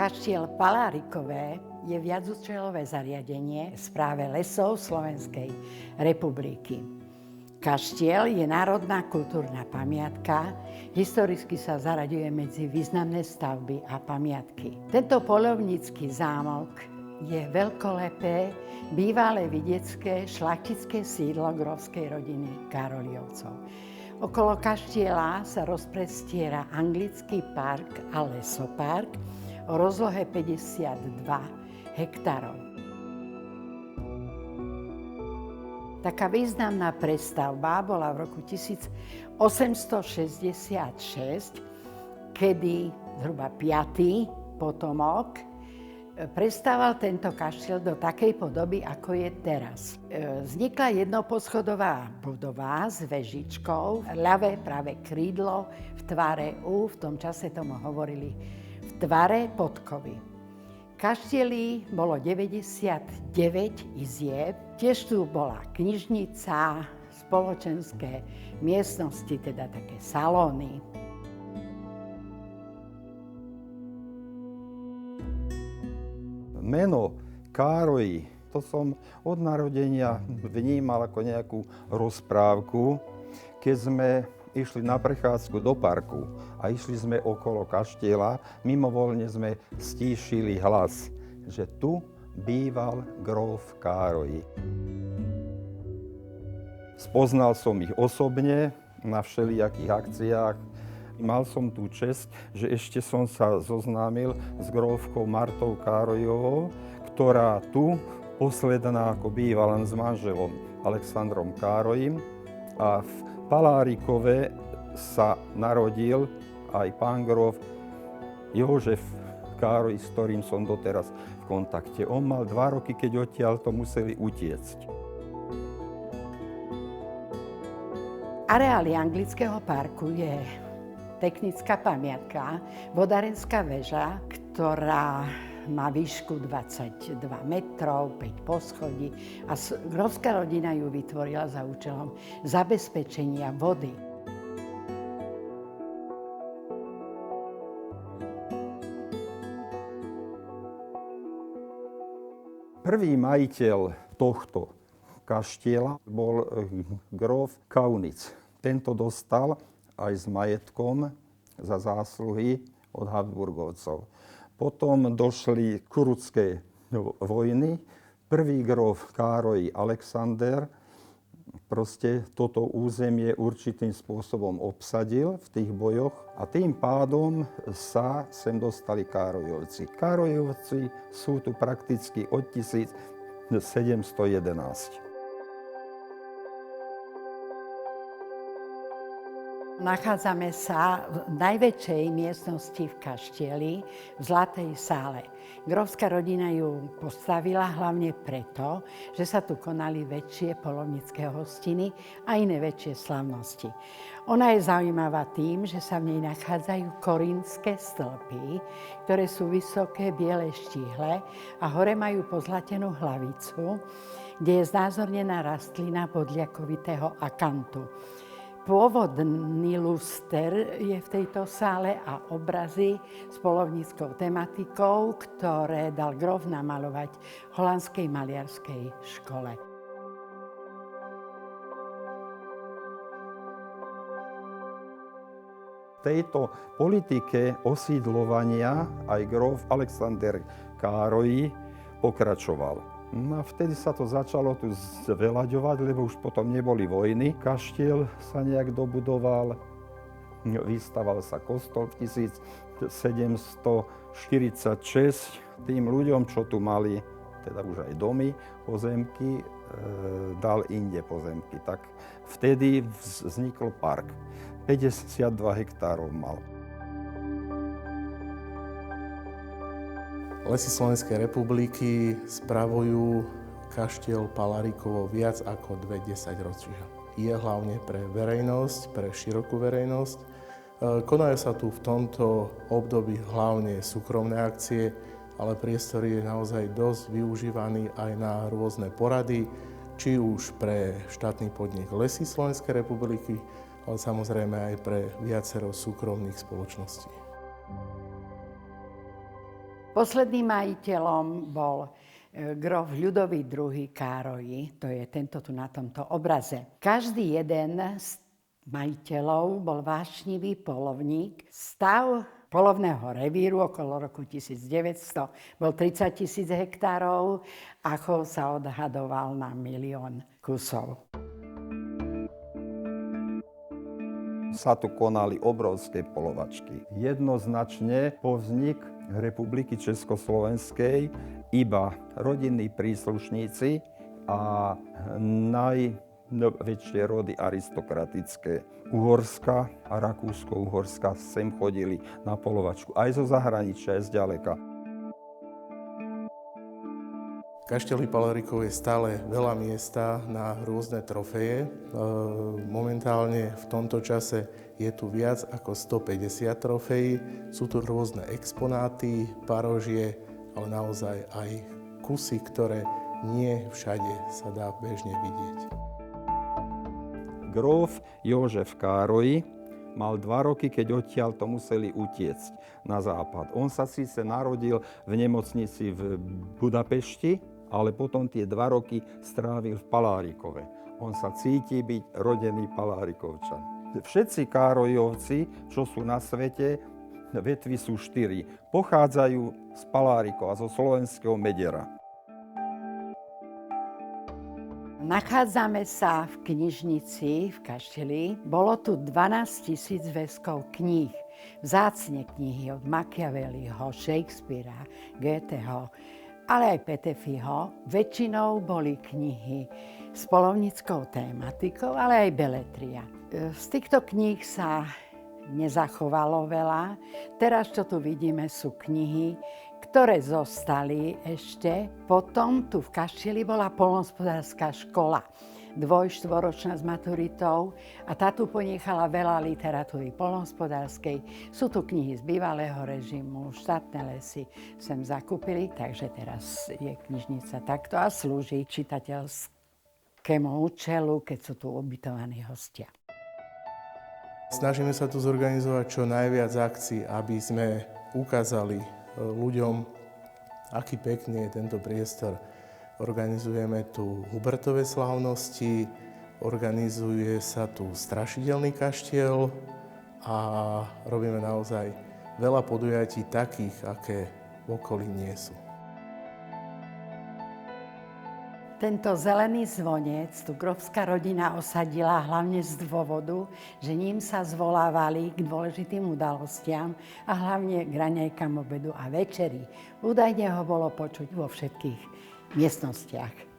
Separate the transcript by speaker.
Speaker 1: Kaštiel Palárikové je viacúčelové zariadenie v správe lesov Slovenskej republiky. Kaštiel je národná kultúrna pamiatka, historicky sa zaraďuje medzi významné stavby a pamiatky. Tento poľovnícky zámok je veľkolepé, bývalé vidiecké šľachtické sídlo grófskej rodiny Károlyovcov. Okolo kaštieľa sa rozprestiera anglický park a lesopark o rozlohe 52 hektárov. Taká významná prestavba bola v roku 1866, kedy zhruba 5. potomok prestával tento kaštiel do takej podoby, ako je teraz. Vznikla jednoposchodová budova s vežičkou, ľavé práve krídlo v tvare U, v tom čase tomu hovorili v tvare podkovy. V kaštieli bolo 99 izieb, tiež tu bola knižnica, spoločenské miestnosti, teda také salóny.
Speaker 2: Meno Károly, to som od narodenia vnímal ako nejakú rozprávku, keď sme išli na prechádzku do parku a išli sme okolo kaštieľa, mimovoľne sme stíšili hlas, že tu býval gróf Károly. Spoznal som ich osobne na všelijakých akciách. Mal som tú česť, že ešte som sa zoznámil s grófkou Martou Károlyovou, ktorá tu posledná ako bývala s manželom Alexandrom Károlym a v Palárikove sa narodil aj pán gróf Jožef Károly, s ktorým som doteraz v kontakte. On mal 2 roky, keď odtiaľto museli utiecť.
Speaker 1: Areály anglického parku je technická pamiatka, vodárenská väža, ktorá má výšku 22 metrov, 5 poschodí a grófska rodina ju vytvorila za účelom zabezpečenia vody.
Speaker 2: Prvý majiteľ tohto kaštieľa bol gróf Kaunitz. Tento dostal aj s majetkom za zásluhy od Habsburgovcov. Potom došli kurudské vojny. Prvý gróf Károly Alexander proste toto územie určitým spôsobom obsadil v tých bojoch a tým pádom sa sem dostali Károlyovci. Károlyovci sú tu prakticky od 1711.
Speaker 1: Nachádzame sa v najväčšej miestnosti v kaštieli, v Zlatej sále. Grófska rodina ju postavila hlavne preto, že sa tu konali väčšie poľovnícke hostiny a iné väčšie slavnosti. Ona je zaujímavá tým, že sa v nej nachádzajú korintské stĺpy, ktoré sú vysoké, biele, štíhle a hore majú pozlatenú hlavicu, kde je znázornená rastlina podliakovitého akantu. Pôvodný luster je v tejto sále a obrazy s poľovníckou tematikou, ktoré dal gróf namaľovať v holandskej maliarskej škole.
Speaker 2: V tejto politike osídlovania aj gróf Alexander Károly pokračoval. No a vtedy sa to začalo tu zveľaďovať, lebo už potom neboli vojny. Kaštiel sa nejak dobudoval, vystaval sa kostol v 1746. Tým ľuďom, čo tu mali, teda už aj domy, pozemky, dal inde pozemky. Tak vtedy vznikol park. 52 hektárov mal.
Speaker 3: Lesy Slovenskej republiky spravujú kaštiel Palárikovo viac ako 2 desaťročia. Je hlavne pre verejnosť, pre širokú verejnosť. Konajú sa tu v tomto období hlavne súkromné akcie, ale priestor je naozaj dosť využívaný aj na rôzne porady, či už pre štátny podnik Lesy Slovenskej republiky, ale samozrejme aj pre viacero súkromných spoločností.
Speaker 1: Posledným majiteľom bol grof Ľudovít II. Károly, to je tento tu na tomto obraze. Každý jeden z majiteľov bol vášnivý poľovník. Stav poľovného revíru okolo roku 1900 bol 30 000 hektárov a chov sa odhadoval na 1 000 000 kusov.
Speaker 2: Sa tu konali obrovské polovačky. Jednoznačne po vznik Republiky Československej iba rodinní príslušníci a najväčšie rody aristokratické Uhorska a Rakúsko-Uhorska sem chodili na polovačku. Aj zo zahraničia, aj zďaleka.
Speaker 3: V kaštieli Palarikov je stále veľa miesta na rôzne trofeje. Momentálne v tomto čase je tu viac ako 150 trofejí. Sú tu rôzne exponáty, parožie, ale naozaj aj kusy, ktoré nie všade sa dá bežne vidieť.
Speaker 2: Gróf Jožef Károly mal 2 roky, keď odtiaľto museli utiecť na západ. On sa síce narodil v nemocnici v Budapešti, ale potom tie 2 roky strávil v Palárikove. On sa cíti byť rodený Palárikovčan. Všetci Károlyovci, čo sú na svete, vetvy sú 4. Pochádzajú z Palárikova, zo slovenského Medera.
Speaker 1: Nachádzame sa v knižnici v Kašteli. Bolo tu 12 000 zväzkov kníh. Vzácne knihy od Machiavelliho, Shakespearea, Goetheho, ale aj Petefiho. Väčšinou boli knihy s poľovníckou tématikou, ale aj beletria. Z týchto kníh sa nezachovalo veľa. Teraz, čo tu vidíme, sú knihy, ktoré zostali ešte. Potom tu v Kaštieli bola poľnohospodárska škola, 2-4ročná s maturitou a tá tu ponechala veľa literatúry poľnohospodárskej. Sú tu knihy z bývalého režimu, štátne lesy sem zakúpili, takže teraz je knižnica takto a slúži čitateľskému účelu, keď sú tu ubytovaní hostia.
Speaker 3: Snažíme sa tu zorganizovať čo najviac akcií, aby sme ukázali ľuďom, aký pekný je tento priestor. Organizujeme tu Hubertové slávnosti, organizuje sa tu strašidelný kaštiel a robíme naozaj veľa podujatí takých, aké v okolí nie sú.
Speaker 1: Tento zelený zvonec tu grófska rodina osadila hlavne z dôvodu, že ním sa zvolávali k dôležitým udalostiam a hlavne k raňajkám, obedu a večeri. Údajne ho bolo počuť vo všetkých miestnostiach.